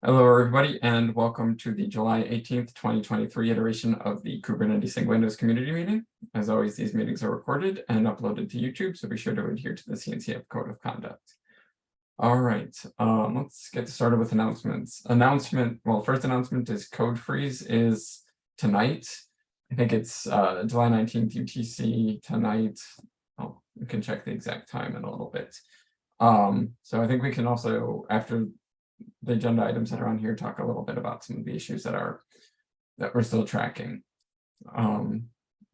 Hello, everybody, and welcome to the July 18th, 2023 iteration of the Kubernetes SIG-Windows community meeting. As always, these meetings are recorded and uploaded to YouTube, so be sure to adhere to the CNCF Code of Conduct. All right, let's get started with announcements. First announcement is code freeze is tonight. I think it's July 19th UTC tonight. Oh, we can check the exact time in a little bit. So I think we can also, after the agenda items that are on here, talk a little bit about some of the issues that we're still tracking.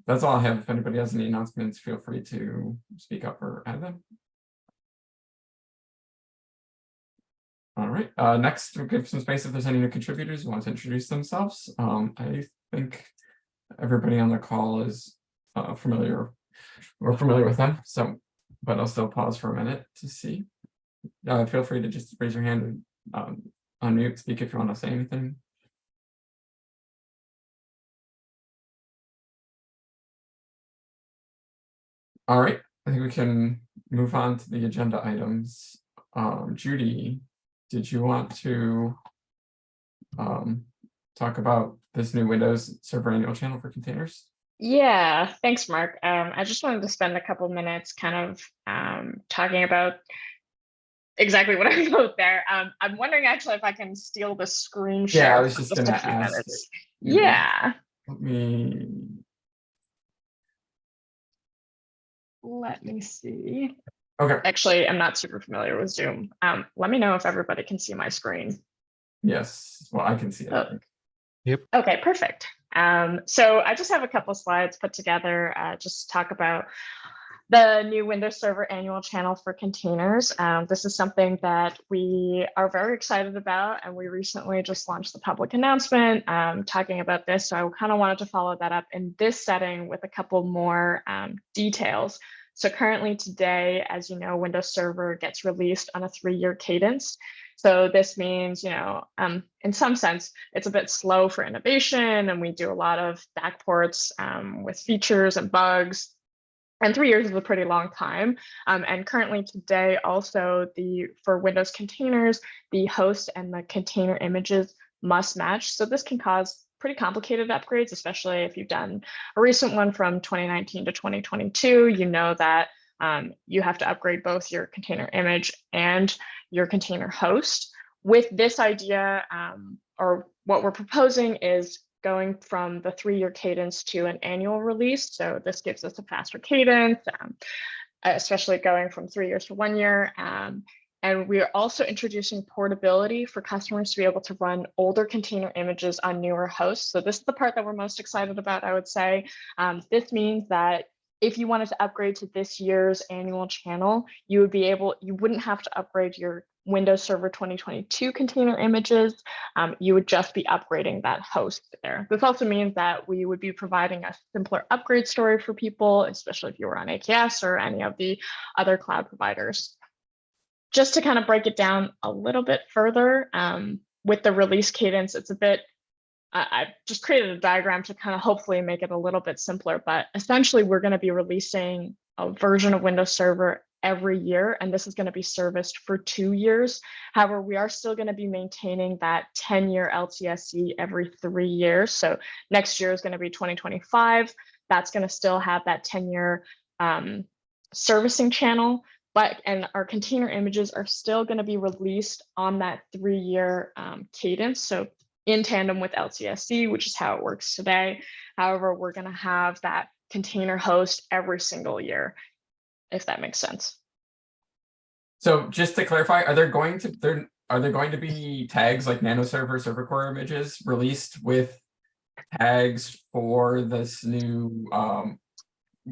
That's all I have. If anybody has any announcements, feel free to speak up or add them. All right, next we'll give some space if there's any new contributors who want to introduce themselves. I think everybody on the call is familiar with them, but I'll still pause for a minute to see. Feel free to just raise your hand and unmute, speak if you want to say anything. All right, I think we can move on to the agenda items. Judy, did you want to talk about this new Windows Server Annual Channel for containers? Yeah, thanks, Mark. I just wanted to spend a couple minutes kind of talking about exactly what I wrote there. I'm wondering actually if I can steal the screen share. Yeah, I was just a gonna few ask. minutes. Yeah. Let me see. Okay. Actually, I'm not super familiar with Zoom. Let me know if everybody can see my screen. Yes, well, I can see it. Oh. Yep. Okay, perfect. So I just have a couple slides put together just to talk about the new Windows Server Annual Channel for containers. This is something that we are very excited about, and we recently just launched the public announcement talking about this. So I kind of wanted to follow that up in this setting with a couple more details. So currently today, as you know, Windows Server gets released on a 3-year cadence. So this means, in some sense, it's a bit slow for innovation, and we do a lot of backports with features and bugs. And 3 years is a pretty long time. And currently today, also for Windows containers, the host and the container images must match. So this can cause pretty complicated upgrades, especially if you've done a recent one from 2019 to 2022. You know that you have to upgrade both your container image and your container host. With this idea, or what we're proposing is going from the 3-year cadence to an annual release. So this gives us a faster cadence, especially going from 3 years to 1 year. And we are also introducing portability for customers to be able to run older container images on newer hosts. So this is the part that we're most excited about, I would say. This means that if you wanted to upgrade to this year's annual channel, you wouldn't have to upgrade your Windows Server 2022 container images. You would just be upgrading that host there. This also means that we would be providing a simpler upgrade story for people, especially if you were on AKS or any of the other cloud providers. Just to kind of break it down a little bit further, with the release cadence, it's a bit, I just created a diagram to kind of hopefully make it a little bit simpler, but essentially we're going to be releasing a version of Windows Server every year, and this is going to be serviced for 2 years. However, we are still going to be maintaining that 10-year LTSC every 3 years. So next year is going to be 2025. That's going to still have that 10-year servicing channel, and our container images are still going to be released on that 3-year cadence. So in tandem with LTSC, which is how it works today. However, we're going to have that container host every single year, if that makes sense. So just to clarify, are there going to be tags like nanoserver server core images released with tags for this new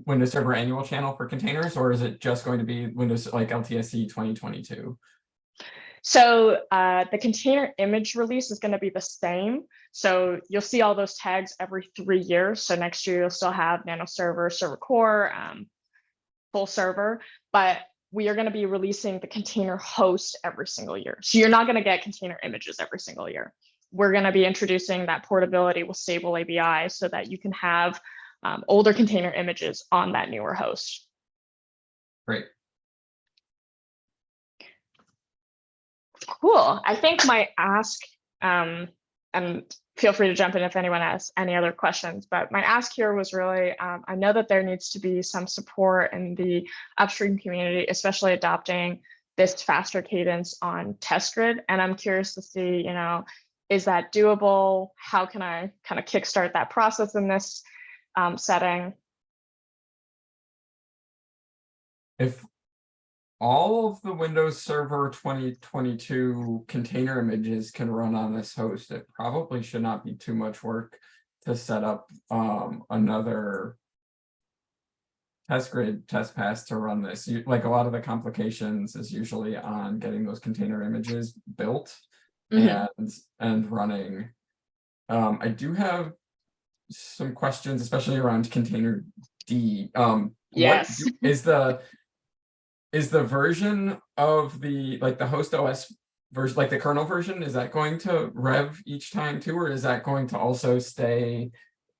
Windows Server Annual Channel for containers, or is it just going to be Windows like LTSC 2022? So the container image release is going to be the same. So you'll see all those tags every 3 years. So next year you'll still have nano server, server core, full server, but we are going to be releasing the container host every single year. So you're not going to get container images every single year. We're going to be introducing that portability with stable ABI so that you can have older container images on that newer host. Great. Cool. I think my ask And feel free to jump in if anyone has any other questions. But my ask here was really, I know that there needs to be some support in the upstream community, especially adopting this faster cadence on test grid. And I'm curious to see, is that doable? How can I kind of kickstart that process in this setting? If all of the Windows Server 2022 container images can run on this host, it probably should not be too much work to set up another test grid test pass to run this. Like a lot of the complications is usually on getting those container images built and running. I do have some questions, especially around container D. Yes. What is the version of the host OS version, like the kernel version, is that going to rev each time too, or is that going to also stay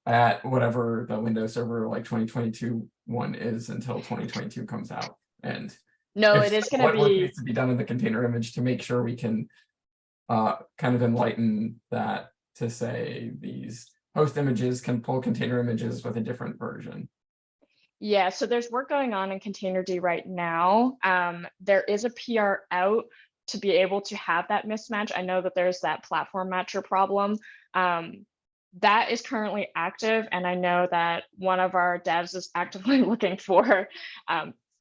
at whatever the Windows Server 2022 one is until 2022 comes out? And no, it is going to be what needs to be done in the container image to make sure we can kind of enlighten that to say these host images can pull container images with a different version? Yeah, so there's work going on in Containerd right now. There is a PR out to be able to have that mismatch. I know that there's that platform matcher problem. That is currently active, and I know that one of our devs is actively looking for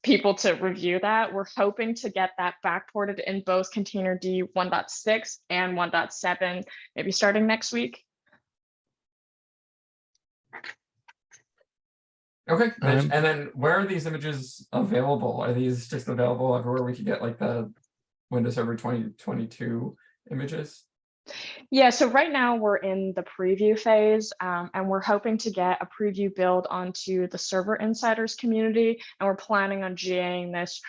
people to review that. We're hoping to get that backported in both Containerd 1.6 and 1.7, maybe starting next week. Okay, Mitch, and then where are these images available? Are these just available everywhere we could get like the Windows Server 2022 images? Yeah, so right now we're in the preview phase, and we're hoping to get a preview build onto the Server Insiders community, and we're planning on GAing this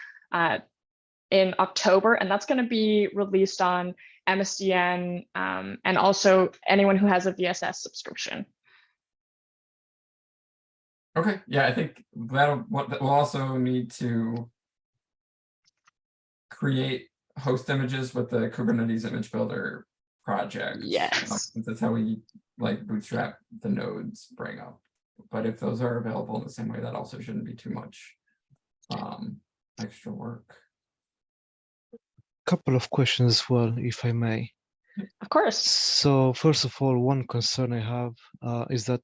in October, and that's going to be released on MSDN and also anyone who has a VSS subscription. Okay, yeah, I think we'll also need to create host images with the Kubernetes image builder project. Yes. That's how we bootstrap the nodes bring up. But if those are available in the same way, that also shouldn't be too much extra work. Couple of questions as well, if I may. Of course. So first of all, one concern I have is that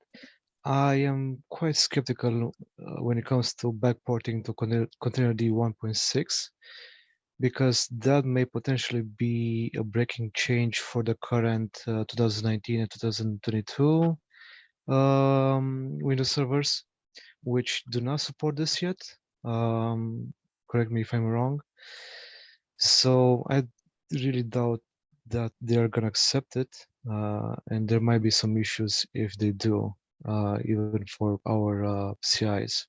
I am quite skeptical when it comes to backporting to Containerd 1.6, because that may potentially be a breaking change for the current 2019 and 2022 Windows servers, which do not support this yet. Correct me if I'm wrong. So I really doubt that they're going to accept it, and there might be some issues if they do. Even for our CIs.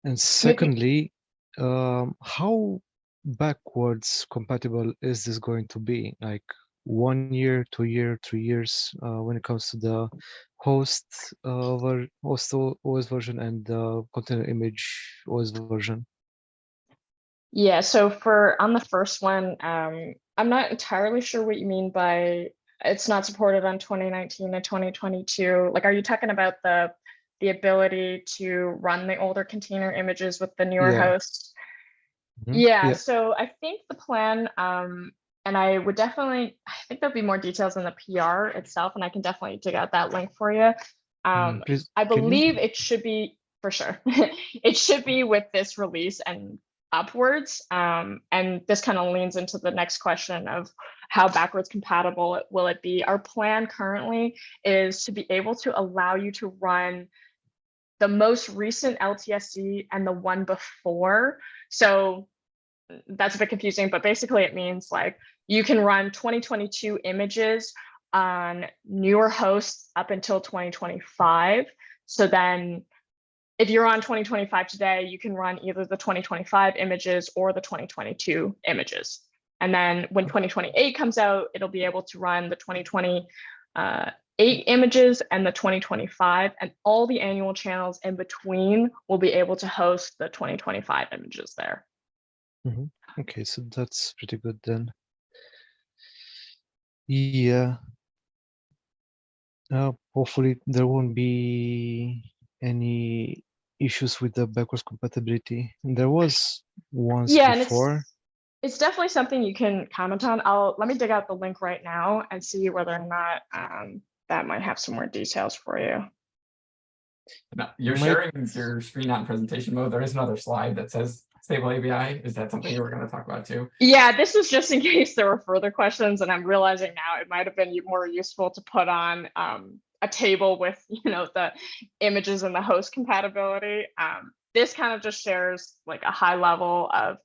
And secondly, how backwards compatible is this going to be? Like 1 year, 2 year, 3 years when it comes to the host OS version and the container image OS version? Yeah, so on the first one, I'm not entirely sure what you mean by it's not supported on 2019 and 2022. Like, are you talking about the ability to run the older container images with the newer hosts? Yeah, so I think the plan, and I think there'll be more details in the PR itself, and I can definitely dig out that link for you. I believe it should be, for sure, it should be with this release and upwards. And this kind of leans into the next question of how backwards compatible will it be. Our plan currently is to be able to allow you to run the most recent LTSC and the one before. So that's a bit confusing, but basically it means like you can run 2022 images on newer hosts up until 2025. So then if you're on 2025 today, you can run either the 2025 images or the 2022 images. And then when 2028 comes out, it'll be able to run the 2028 images and the 2025, and all the annual channels in between will be able to host the 2025 images there. Okay, so that's pretty good then. Yeah. Hopefully there won't be any issues with the backwards compatibility. There was once Yeah, and before. it's definitely something you can comment on. Let me dig out the link right now and see whether or not that might have some more details for you. No, you're sharing your screen out in presentation mode. There is another slide that says stable ABI. Is that something you were going to talk about too? Yeah, this is just in case there were further questions, and I'm realizing now it might have been more useful to put on a table with the images and the host compatibility. This kind of just shares like a high level of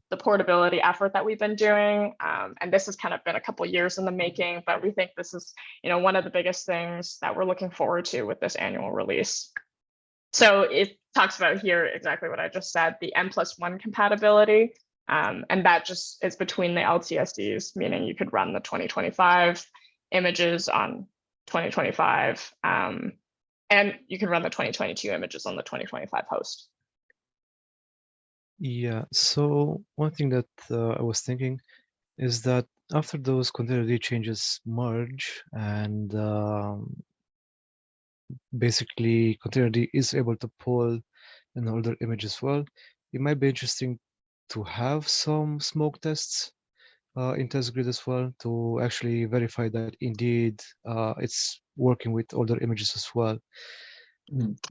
the portability effort that we've been doing, and this has kind of been a couple years in the making, but we think this is one of the biggest things that we're looking forward to with this annual release. So it talks about here exactly what I just said, the N+1 compatibility. And that just is between the LTSDs, meaning you could run the 2025 images on 2025, and you can run the 2022 images on the 2025 host. Yeah, so one thing that I was thinking is that after those containerd changes merge and basically containerd is able to pull an older image as well, it might be interesting to have some smoke tests in test grid as well to actually verify that indeed it's working with older images as well.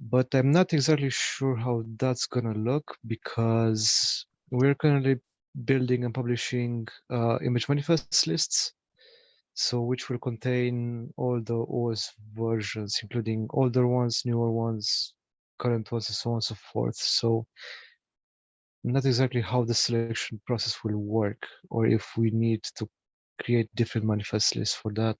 But I'm not exactly sure how that's gonna look because we're currently building and publishing image manifest lists, so which will contain all the OS versions, including older ones, newer ones, current ones, and so on and so forth. So not exactly how the selection process will work, or if we need to create different manifest lists for that.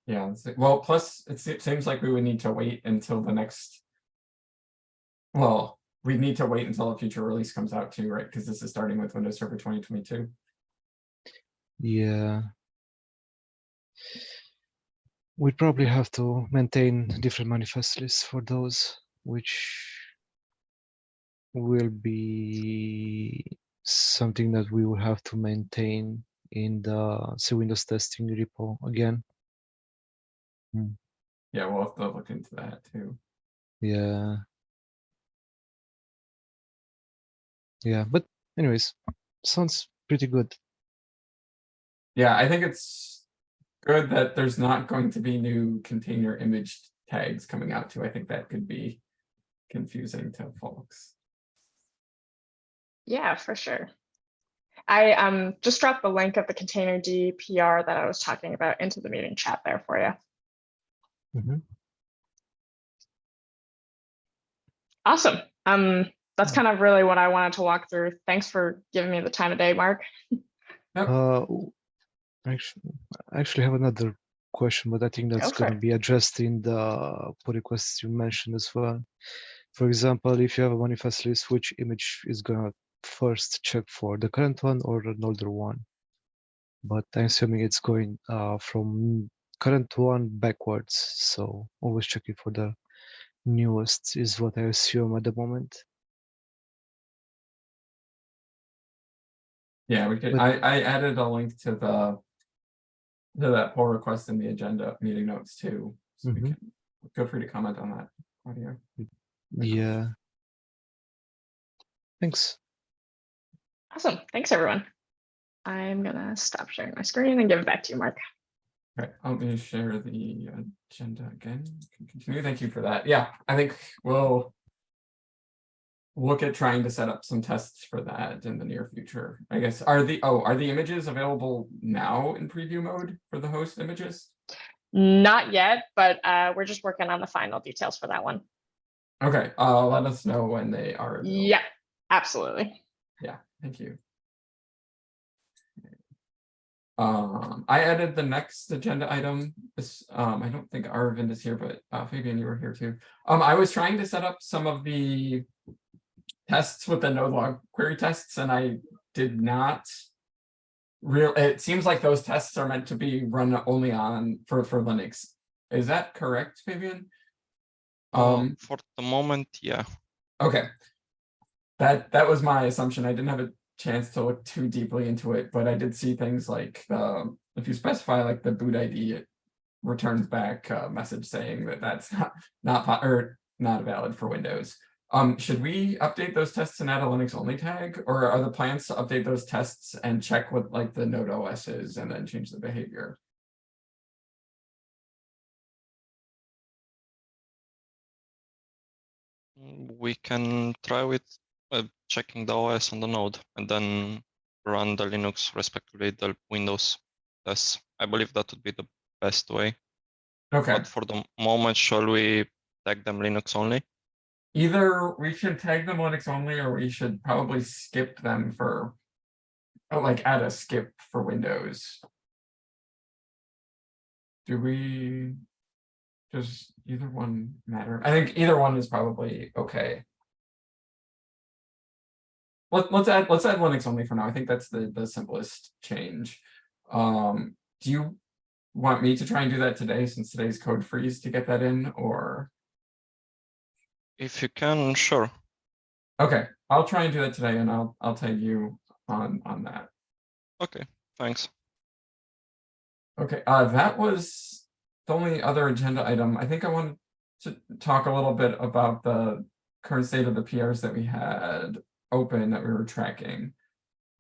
Yeah, well, plus it seems like we would need to wait until the next. Well, we need to wait until a future release comes out too, right? Because this is starting with Windows Server 2022. Yeah. We probably have to maintain different manifest lists for those, which will be something that we will have to maintain in the SIG-Windows testing repo again. Yeah, we'll have to look into that too. Yeah. Yeah, but anyways, sounds pretty good. Yeah, I think it's good that there's not going to be new container image tags coming out too. I think that could be confusing to folks. Yeah, for sure. I just dropped the link of the containerd PR that I was talking about into the meeting chat there for you. Awesome. That's kind of really what I wanted to walk through. Thanks for giving me the time of day, Mark. Actually have another question, but I think that's going to be addressed in the pull requests you mentioned as well. For example, if you have a manifest list, which image is going to first check for, the current one or an older one? But I'm assuming it's going from current one backwards, so always checking for the newest is what I assume at the moment. Yeah, we could. I added a link to that pull request in the agenda meeting notes too. So we can feel free to comment on that, Claudia. Yeah. Thanks. Awesome. Thanks, everyone. I'm gonna stop sharing my screen and give it back to you, Mark. Okay, let me share the agenda again. Continue. Thank you for that. Yeah, I think we'll look at trying to set up some tests for that in the near future. I guess are the images available now in preview mode for the host images? Not yet, but we're just working on the final details for that one. Okay, let us know when they are available. Yeah, absolutely. Yeah, thank you. I added the next agenda item. This I don't think Arvind is here, but Fabian, you were here too. I was trying to set up some of the tests with the node log query tests, and I did not. It seems like those tests are meant to be run only on for Linux. Is that correct, Fabian? For the moment, yeah. Okay. That was my assumption. I didn't have a chance to look too deeply into it, but I did see things like if you specify like the boot ID, it returns back a message saying that that's not valid for Windows. Should we update those tests and add a Linux only tag, or are the plans to update those tests and check what like the node OS is and then change the behavior? We can try with checking the OS on the node and then run the Linux, respectively the Windows tests. I believe that would be the best way. Okay. But for the moment, shall we tag them Linux only? Either we should tag them Linux only, or we should probably skip them for, like add a skip for Windows. Do we? Does either one matter? I think either one is probably okay. Let's add Linux only for now. I think that's the simplest change. Do you want me to try and do that today, since today's code freeze, to get that in, or? If you can, sure. Okay, I'll try and do that today, and I'll tag you on that. Okay, thanks. Okay, that was the only other agenda item. I think I wanted to talk a little bit about the current state of the PRs that we had open that we were tracking.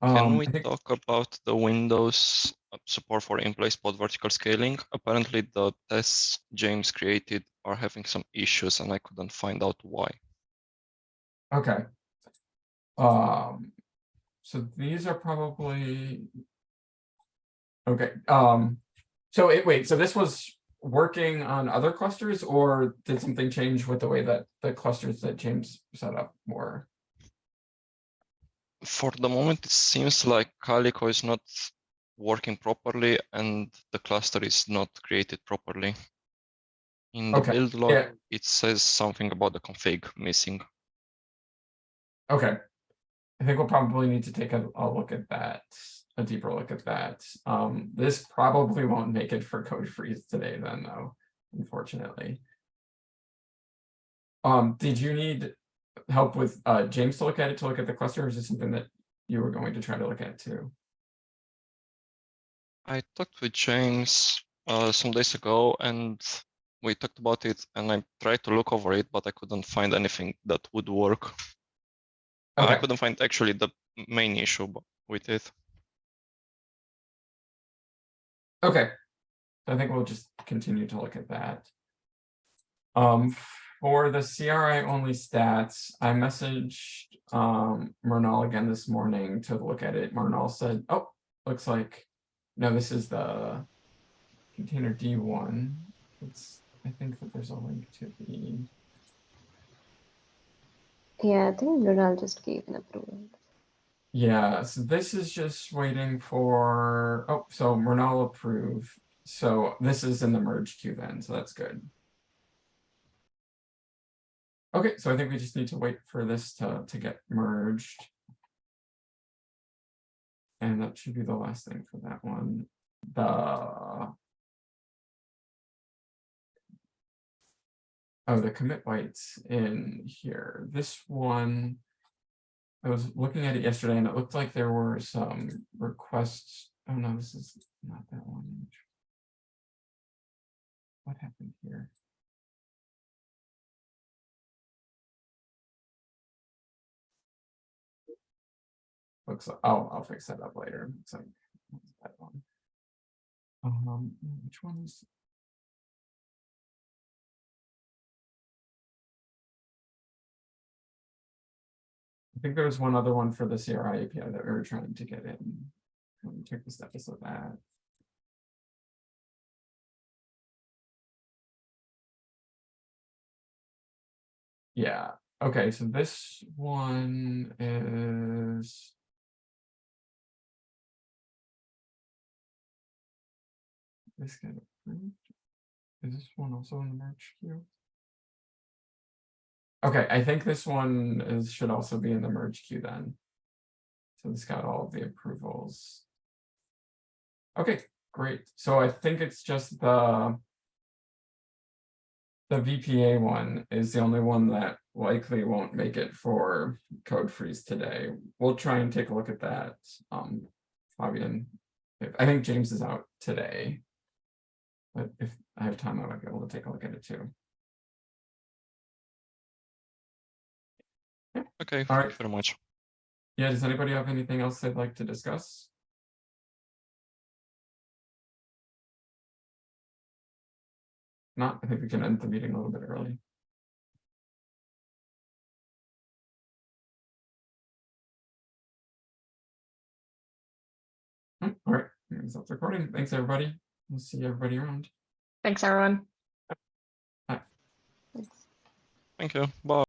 Can we talk about the Windows support for in-place pod vertical scaling? Apparently the tests James created are having some issues and I couldn't find out why. Okay. So these are probably okay. So wait, so this was working on other clusters, or did something change with the way that the clusters that James set up were? For the moment, it seems like Calico is not working properly and the cluster is not created properly. In the build log, it says something about the config missing. Okay. I think we'll probably need to take a look at that, a deeper look at that. This probably won't make it for code freeze today then, though, unfortunately. Did you need help with James to look at the cluster, or is this something that you were going to try to look at too? I talked with James some days ago and we talked about it and I tried to look over it, but I couldn't find anything that would work. Okay. I couldn't find actually the main issue with it. Okay, I think we'll just continue to look at that. For the CRI only stats, I messaged Mernal again this morning to look at it. Mernal said, oh, looks like, no, this is the container D1. I think that there's a link to the. Yeah, I think Mernal just gave an approval. Yeah, so this is just waiting for, oh, so Mernal approve. So this is in the merge queue then, so that's good. Okay, so I think we just need to wait for this to get merged. And that should be the last thing for that one. The commit bytes in here. This one, I was looking at it yesterday and it looked like there were some requests. Oh no, this is not that one. What happened here? Looks like, oh, I'll fix that up later. Looks like that one. Which one is? I think there was one other one for the CRI API that we were trying to get in. Let me check the status of that. Yeah. Okay, so this one is. This got approved. Is this one also in the merge queue? Okay, I think this one should also be in the merge queue then. So this got all of the approvals. Okay, great. So I think it's just the The VPA one is the only one that likely won't make it for code freeze today. We'll try and take a look at that. Fabian, I think James is out today, but if I have time, I might be able to take a look at it too. Okay, All thank right. you very much. Yeah, does anybody have anything else they'd like to discuss? Not, I think we can end the meeting a little bit early. All right, stop recording. Thanks, everybody. We'll see everybody around. Thanks, everyone. Thanks. Thank you. Bye.